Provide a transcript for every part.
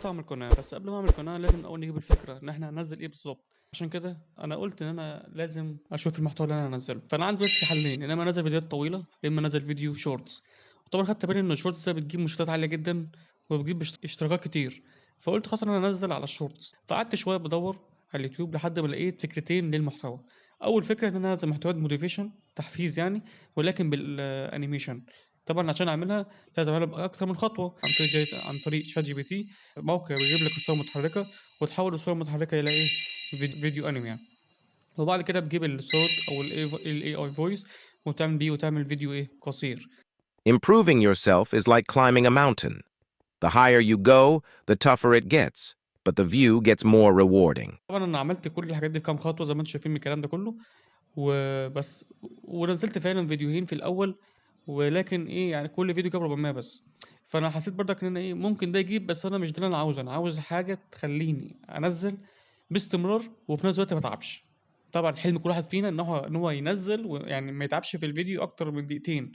أعمل قناة، بس قبل ما أعمل قناة لازم الأول نجيب الفكرة إن إحنا هننزّل إيه بالضبط، عشان كده أنا قُلت إن أنا لازم أشوف المحتوى اللي أنا هانزّله، فأنا عندي دلوقتي حلّين، يا إما أنزّل فيديوهات طويلة، يا إما أنزّل فيديو shorts. وطبعًا خدت بالي إن الshorts ده بتجيب مشاهدات عالية جدًا، وبتجيب اشتراكات كتير، فقُلت خلاص أنا هانزّل على الshorts. فقعدت شوية بادوّر على اليوتيوب لحد ما لقيت فكرتين للمحتوى. أول فكرة إن أنا أنزّل محتويات motivation تحفيز يعني، ولكن بالanimation. طبعًا عشان أعملها لازم أعملها بأكتر من خطوة، عن طريق ChatGPT، موقع بيجيب لك الصور المتحركة وتحوّل الصور المتحركة إلى إيه، فيديو anime يعني. وبعد كده بتجيب الصوت أو الAI voice وتعمل بيه فيديو إيه، قصير. Improving yourself is like climbing a mountain. The higher you go, the tougher it gets, but the view gets more rewarding. طبعًا أنا عملت كل الحاجات دي في كام خطوة زي ما أنتم شايفين من الكلام ده كله، وبس. ونزّلت فعلًا فيديوهين في الأول، ولكن إيه، يعني كل فيديو جاب 400 بس. فأنا حسيت برضك إن أنا إيه، ممكن ده يجيب، بس أنا مش ده اللي أنا عاوزه، أنا عاوز حاجة تخلّيني أنزّل باستمرار وفي نفس الوقت ما اتعبش. طبعًا حلم كل واحد فينا إن هو ينزّل ويعني ما يتعبش في الفيديو أكتر من دقيقتين.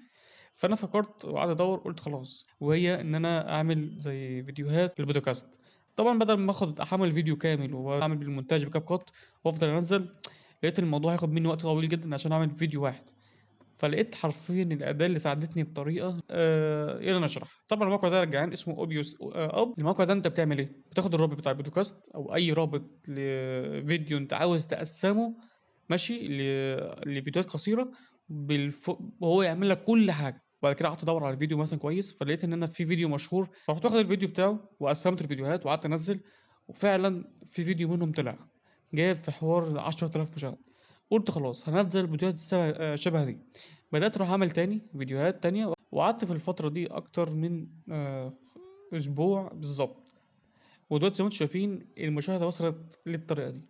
فأنا فكرت وقعدت أدوّر، قُلت خلاص، وهي إن أنا أعمل زي فيديوهات للبودكاست. طبعًا بدل ما أحمّل فيديو كامل وأعمل بالمونتاج بCapcut وأفضل أنزّل، لقيت الموضوع هياخد منّي وقت طويل جدًا عشان أعمل فيديو واحد. فلقيت حرفيًا الأداة اللي ساعدتني بطريقة يلا نشرح. طبعًا الموقع ده يا جدعان اسمه Obvious Up. الموقع ده أنت بتعمل إيه، بتاخد الرابط بتاع البودكاست أو أي رابط لفيديو أنت عاوز تقسّمه ماشي لفيديوهات قصيرة وهو يعمل لك كل حاجة. وبعد كده قعدت أدوّر على فيديو مثلًا كويس، فلقيت إن أنا في فيديو مشهور، فرُحت واخد الفيديو بتاعه وقسّمته لفيديوهات وقعدت أنزّل. وفعلًا في فيديو منهم طلع جايب في حوار 10,000 مشاهدة. قُلت خلاص هانزّل فيديوهات شبه دي. بدأت أروح أعمل فيديوهات تانية، وقعدت في الفترة دي أكتر من أسبوع بالضبط. ودلوقتي زي ما أنتم شايفين المشاهدة وصلت للطريقة دي.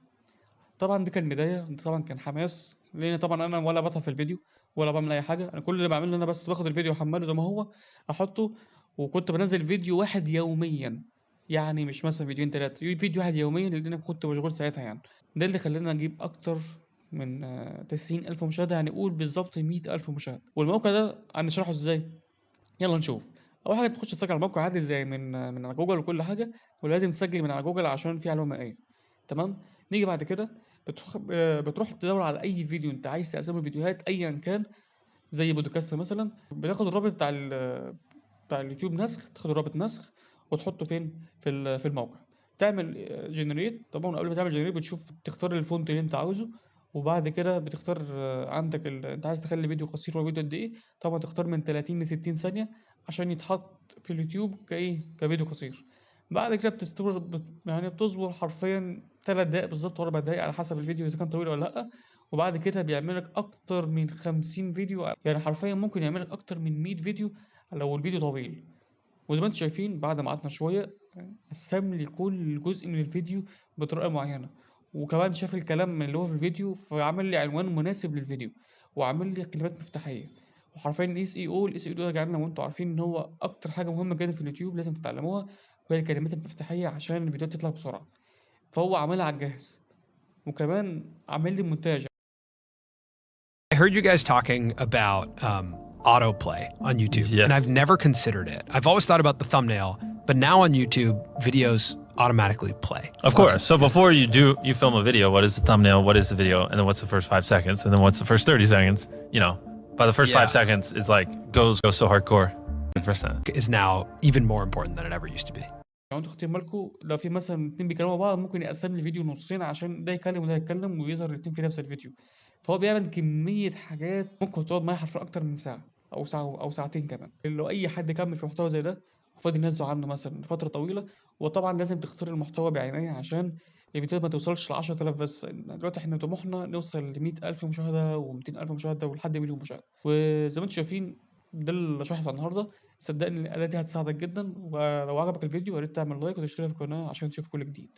طبعًا دي كان بداية، ده طبعًا كان حماس، لإن طبعًا أنا ولا باتعب في الفيديو ولا باعمل أي حاجة. أنا كل اللي باعمله إن أنا بس باخد الفيديو أحمّله زي ما هو، أحطّه. وكنت بانزّل فيديو واحد يوميًا، يعني مش مثلًا فيديوهين 3، فيديو واحد يوميًا لإن أنا كنت مشغول ساعتها يعني. ده اللي خلّاني أجيب أكتر من 90,000 مشاهدة، يعني قُل بالضبط 100,000 مشاهدة. والموقع ده هنشرحه إزاي؟ يالّا نشوف. أول حاجة بتخش تسجل على الموقع عادي زي من على جوجل وكل حاجة، ولازم تسجل من على جوجل عشان في علامة مائية، تمام. نيجي بعد كده بتروح تدوّر على أي فيديو أنت عايز تقسّمه لفيديوهات أيًا كان، زي بودكاست مثلًا. بتاخد الرابط بتاع اليوتيوب نسخ، تاخد الرابط نسخ وتحطه فين، في الموقع. تعمل generate. طبعًا قبل ما تعمل generate تختار الfont اللي أنت عاوزه. وبعد كده بتختار عندك أنت عايز تخلّي فيديو قصير والّا فيديو قد إيه. طبعًا تختار من 30 ل60 ثانية عشان يتحط في اليوتيوب كفيديو قصير. بعد كده بتستمر يعني بتصبر حرفيًا 3 دقايق بالضبط و4 دقايق على حسب الفيديو إذا كان طويل والّا لأ. وبعد كده بيعمل لك أكتر من 50 فيديو، يعني حرفيًا ممكن يعمل لك أكتر من 100 فيديو لو الفيديو طويل. وزي ما أنتم شايفين بعد ما قعدنا شوية قسّم لي كل جزء من الفيديو بطريقة معيّنة. وكمان شاف الكلام اللي هو في الفيديو فعمل لي عنوان مناسب للفيديو، وعمل لي كلمات مفتاحية. وحرفيا الSEO ده يا جدعان لو أنتم عارفين إن هو أكتر حاجة مهمة جدًا في اليوتيوب لازم تتعلموها، وهي الكلمات المفتاحية عشان الفيديوهات تطلع بسرعة. فهو عاملها على الجاهز، وكمان عامل لي مونتاج. I heard you guys talking about autoplay on YouTube, and I've Yes. never considered it. I've always thought about the thumbnail, but now on YouTube, videos automatically play. Of course. So before you film a video, what is the thumbnail? What is the video? And then what's the first 5 seconds? And then what's the first 30 seconds? You know, by the first Yeah. 5 seconds, it's like goes so hardcore. 100%. Is now even more important than it ever used to be. لو أنتم واخدين بالكم، لو في مثلًا 2 بيكلموا بعض ممكن يقسّم لي الفيديو نصين عشان ده يكلم وده يتكلم ويظهر الاتنين في نفس الفيديو. فهو بيعمل كمية حاجات ممكن تقعد معايا حرفيًا أكتر من ساعة أو ساعة أو ساعتين كمان. لو أي حد يكمّل في محتوى زي ده وفاضل ينزّله عنده مثلًا لفترة طويلة. وطبعًا لازم تختار المحتوى بعناية عشان الفيديوهات ما توصلش ل10,000 بس. دلوقتي إحنا طموحنا نوصل ل100,000 مشاهدة و200,000 مشاهدة ولحد مليون مشاهدة. وزي ما أنتم شايفين ده الشرح بتاع النهارده. صدّقني الآلة دي هتساعدك جدًا، ولو عجبك الفيديو يا ريت تعمل لايك وتشترك في القناة عشان تشوف كل جديد.